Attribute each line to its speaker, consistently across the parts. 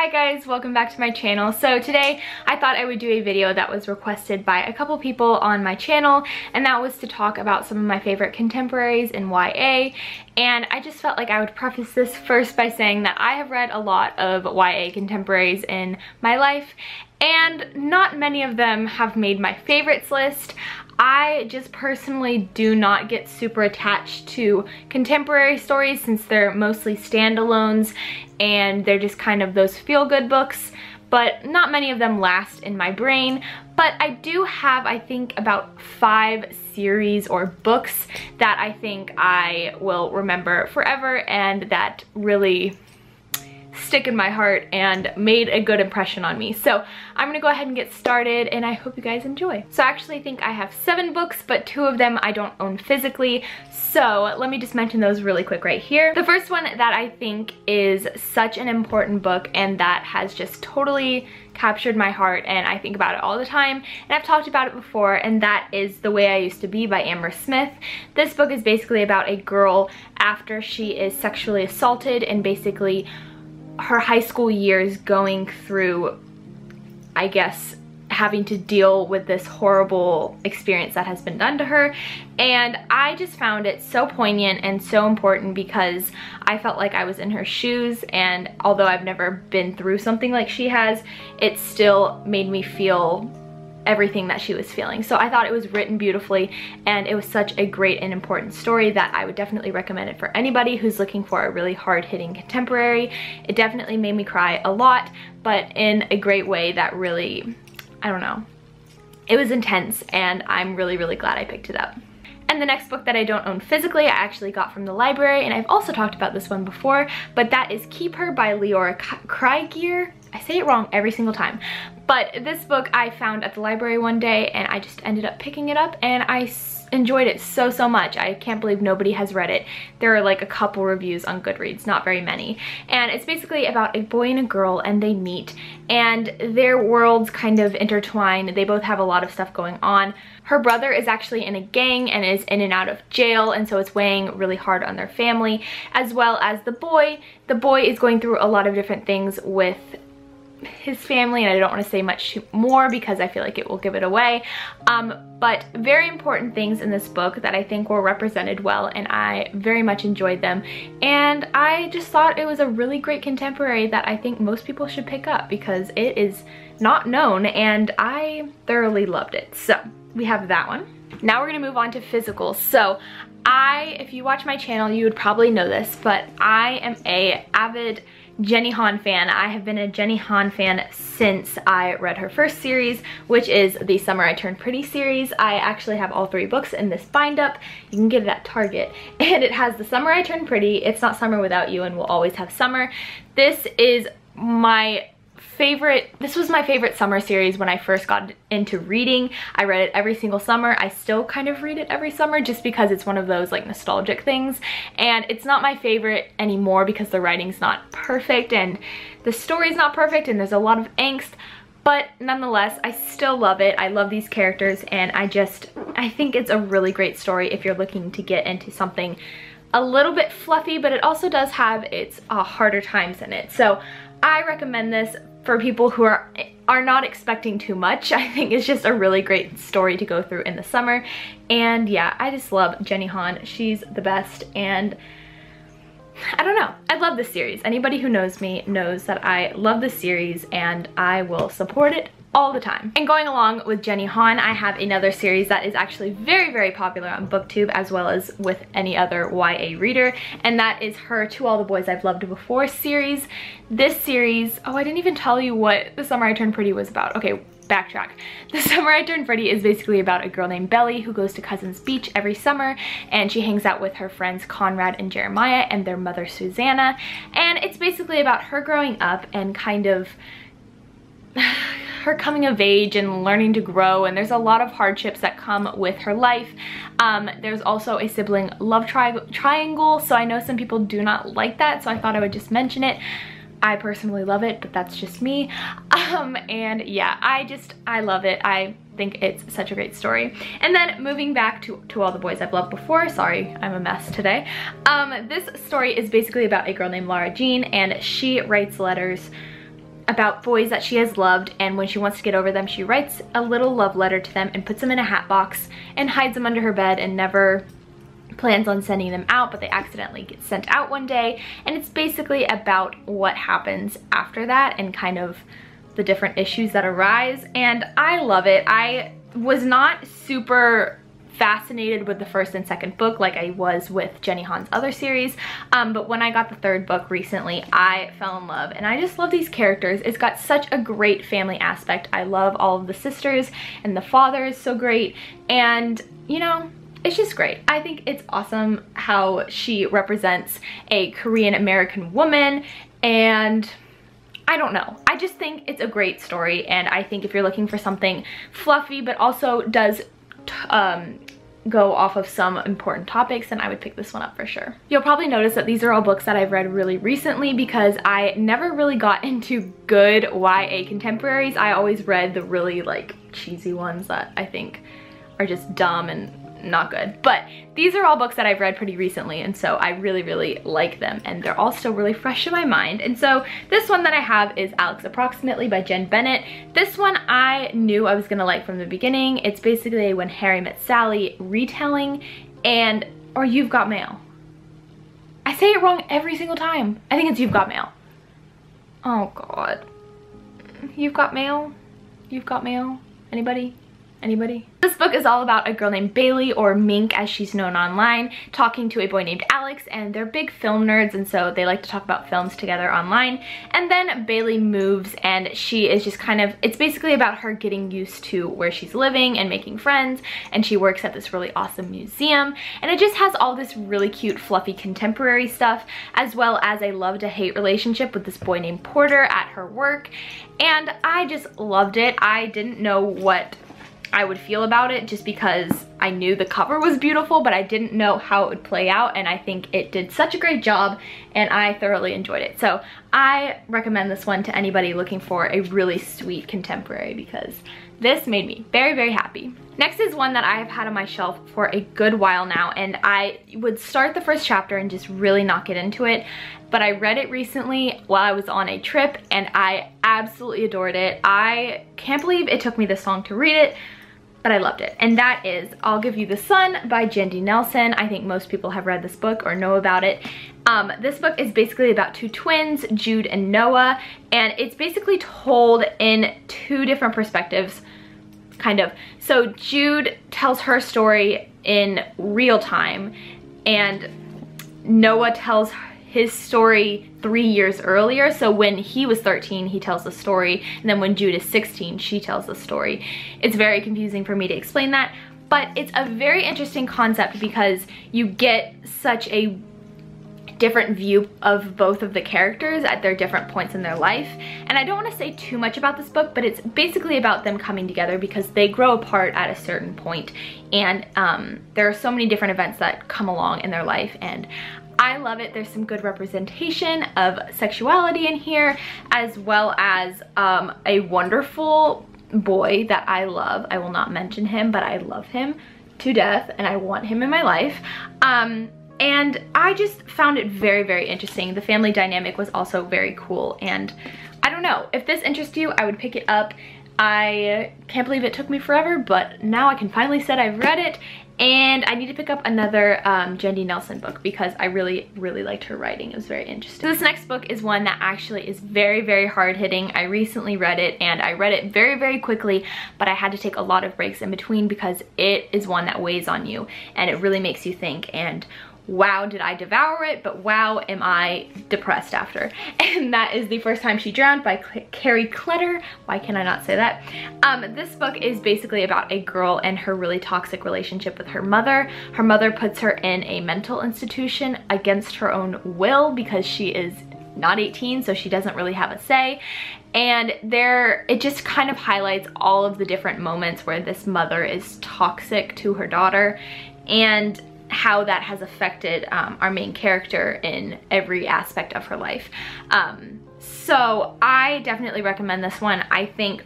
Speaker 1: Hi guys, welcome back to my channel. So today I thought I would do a video that was requested by a couple people on my channel, and that was to talk about some of my favorite contemporaries in YA. And I just felt like I would preface this first by saying that I have read a lot of YA contemporaries in my life, and not many of them have made my favorites list. I just personally do not get super attached to contemporary stories since they're mostly standalones and they're just kind of those feel-good books, but not many of them last in my brain. But I do have, I think, about 5 series or books that I think I will remember forever and that really stick in my heart and made a good impression on me. So I'm gonna go ahead and get started, and I hope you guys enjoy. So I actually think I have 7 books, but 2 of them I don't own physically. So let me just mention those really quick right here. The first one that I think is such an important book and that has just totally captured my heart, and I think about it all the time, and I've talked about it before, and that is The Way I Used to Be by Amber Smith. This book is basically about a girl after she is sexually assaulted, and basically her high school years going through, I guess, having to deal with this horrible experience that has been done to her. And I just found it so poignant and so important because I felt like I was in her shoes, and although I've never been through something like she has, it still made me feel everything that she was feeling. So I thought it was written beautifully, and it was such a great and important story that I would definitely recommend it for anybody who's looking for a really hard-hitting contemporary. It definitely made me cry a lot, but in a great way that really, I don't know, it was intense, and I'm really glad I picked it up. And the next book that I don't own physically, I actually got from the library, and I've also talked about this one before, but that is Keep Her by Leora Krieger. I say it wrong every single time. But this book I found at the library one day, and I just ended up picking it up, and I enjoyed it so much. I can't believe nobody has read it. There are like a couple reviews on GOODREADS, not very many. And it's basically about a boy and a girl, and they meet, and their worlds kind of intertwine. They both have a lot of stuff going on. Her brother is actually in a gang and is in and out of jail, and so it's weighing really hard on their family, as well as the boy. The boy is going through a lot of different things with his family, and I don't want to say much more because I feel like it will give it away. But very important things in this book that I think were represented well, and I very much enjoyed them. And I just thought it was a really great contemporary that I think most people should pick up because it is not known, and I thoroughly loved it. So we have that one. Now we're gonna move on to physicals. So if you watch my channel, you would probably know this, but I am a avid Jenny Han fan. I have been a Jenny Han fan since I read her first series, which is the Summer I Turned Pretty series. I actually have all 3 books in this bind up. You can get it at Target, and it has The Summer I Turned Pretty, It's Not Summer Without You, and We'll Always Have Summer. This was my favorite summer series when I first got into reading. I read it every single summer. I still kind of read it every summer just because it's one of those like nostalgic things, and it's not my favorite anymore because the writing's not perfect and the story's not perfect and there's a lot of angst, but nonetheless I still love it. I love these characters, and I think it's a really great story if you're looking to get into something a little bit fluffy, but it also does have its harder times in it. So I recommend this for people who are not expecting too much. I think it's just a really great story to go through in the summer. And yeah, I just love Jenny Han. She's the best, and I don't know. I love this series. Anybody who knows me knows that I love this series, and I will support it all the time. And going along with Jenny Han, I have another series that is actually very popular on BookTube, as well as with any other YA reader, and that is her To All the Boys I've Loved Before series. This series, oh, I didn't even tell you what The Summer I Turned Pretty was about. Okay, backtrack. The Summer I Turned Pretty is basically about a girl named Belly who goes to Cousins Beach every summer, and she hangs out with her friends Conrad and Jeremiah and their mother Susanna, and it's basically about her growing up and kind of her coming of age and learning to grow, and there's a lot of hardships that come with her life. There's also a sibling love triangle, so I know some people do not like that, so I thought I would just mention it. I personally love it, but that's just me. And yeah, I love it. I think it's such a great story. And then moving back to All the Boys I've Loved Before, sorry, I'm a mess today. This story is basically about a girl named Lara Jean, and she writes letters about boys that she has loved, and when she wants to get over them, she writes a little love letter to them and puts them in a hat box and hides them under her bed and never plans on sending them out, but they accidentally get sent out one day. And it's basically about what happens after that and kind of the different issues that arise, and I love it. I was not super fascinated with the first and second book like I was with Jenny Han's other series, but when I got the third book recently, I fell in love, and I just love these characters. It's got such a great family aspect. I love all of the sisters, and the father is so great, and you know, it's just great. I think it's awesome how she represents a Korean American woman, and I don't know. I just think it's a great story, and I think if you're looking for something fluffy but also does go off of some important topics, then I would pick this one up for sure. You'll probably notice that these are all books that I've read really recently because I never really got into good YA contemporaries. I always read the really like cheesy ones that I think are just dumb and not good. But these are all books that I've read pretty recently, and so I really like them, and they're all still really fresh in my mind. And so this one that I have is Alex Approximately by Jen Bennett. This one I knew I was gonna like from the beginning. It's basically a When Harry Met Sally retelling, and or You've Got Mail. I say it wrong every single time. I think it's You've Got Mail. Oh god. You've Got Mail? You've Got Mail? Anybody? Anybody? This book is all about a girl named Bailey, or Mink as she's known online, talking to a boy named Alex, and they're big film nerds, and so they like to talk about films together online. And then Bailey moves, and she is just kind of, it's basically about her getting used to where she's living and making friends, and she works at this really awesome museum, and it just has all this really cute fluffy contemporary stuff, as well as a love-to-hate relationship with this boy named Porter at her work, and I just loved it. I didn't know what I would feel about it just because I knew the cover was beautiful, but I didn't know how it would play out, and I think it did such a great job, and I thoroughly enjoyed it. So I recommend this one to anybody looking for a really sweet contemporary because this made me very happy. Next is one that I have had on my shelf for a good while now, and I would start the first chapter and just really not get into it, but I read it recently while I was on a trip, and I absolutely adored it. I can't believe it took me this long to read it, but I loved it. And that is I'll Give You the Sun by Jandy Nelson. I think most people have read this book or know about it. This book is basically about two twins, Jude and Noah, and it's basically told in two different perspectives, kind of. So Jude tells her story in real time, and Noah tells his story 3 years earlier. So when he was 13, he tells the story, and then when Jude is 16, she tells the story. It's very confusing for me to explain that, but it's a very interesting concept because you get such a different view of both of the characters at their different points in their life. And I don't want to say too much about this book, but it's basically about them coming together because they grow apart at a certain point, and there are so many different events that come along in their life, and I love it. There's some good representation of sexuality in here, as well as a wonderful boy that I love. I will not mention him, but I love him to death, and I want him in my life. And I just found it very interesting. The family dynamic was also very cool, and I don't know. If this interests you, I would pick it up. I can't believe it took me forever, but now I can finally say I've read it, and I need to pick up another Jandy Nelson book because I really liked her writing. It was very interesting. So this next book is one that actually is very hard-hitting. I recently read it, and I read it very quickly, but I had to take a lot of breaks in between because it is one that weighs on you, and it really makes you think, and wow, did I devour it, but wow, am I depressed after. And that is The First Time She Drowned by Carrie Clutter. Why can I not say that? This book is basically about a girl and her really toxic relationship with her mother. Her mother puts her in a mental institution against her own will because she is not 18, so she doesn't really have a say. And it just kind of highlights all of the different moments where this mother is toxic to her daughter, and how that has affected our main character in every aspect of her life. So I definitely recommend this one. I think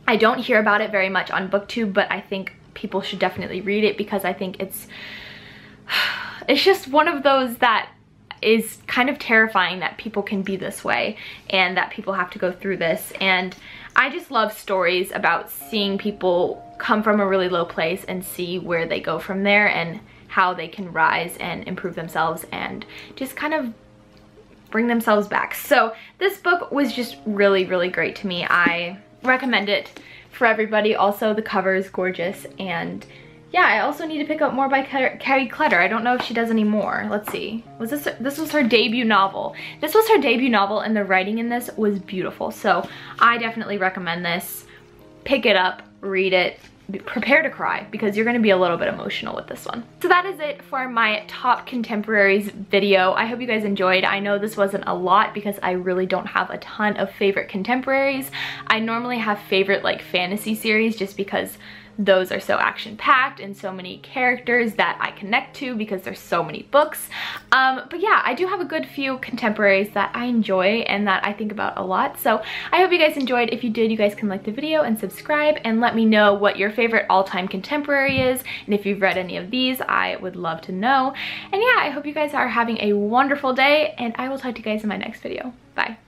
Speaker 1: I don't hear about it very much on BookTube, but I think people should definitely read it because I think it's just one of those that is kind of terrifying that people can be this way and that people have to go through this. And I just love stories about seeing people come from a really low place and see where they go from there and how they can rise and improve themselves and just kind of bring themselves back. So this book was just really, really great to me. I recommend it for everybody. Also, the cover is gorgeous, and yeah, I also need to pick up more by Carrie Clutter. I don't know if she does any more. Let's see. This was her debut novel. This was her debut novel, and the writing in this was beautiful. So I definitely recommend this. Pick it up, read it, prepare to cry, because you're going to be a little bit emotional with this one. So that is it for my top contemporaries video. I hope you guys enjoyed. I know this wasn't a lot because I really don't have a ton of favorite contemporaries. I normally have favorite like fantasy series just because those are so action-packed and so many characters that I connect to because there's so many books. But yeah, I do have a good few contemporaries that I enjoy and that I think about a lot. So I hope you guys enjoyed. If you did, you guys can like the video and subscribe and let me know what your favorite all-time contemporary is. And if you've read any of these, I would love to know. And yeah, I hope you guys are having a wonderful day, and I will talk to you guys in my next video. Bye.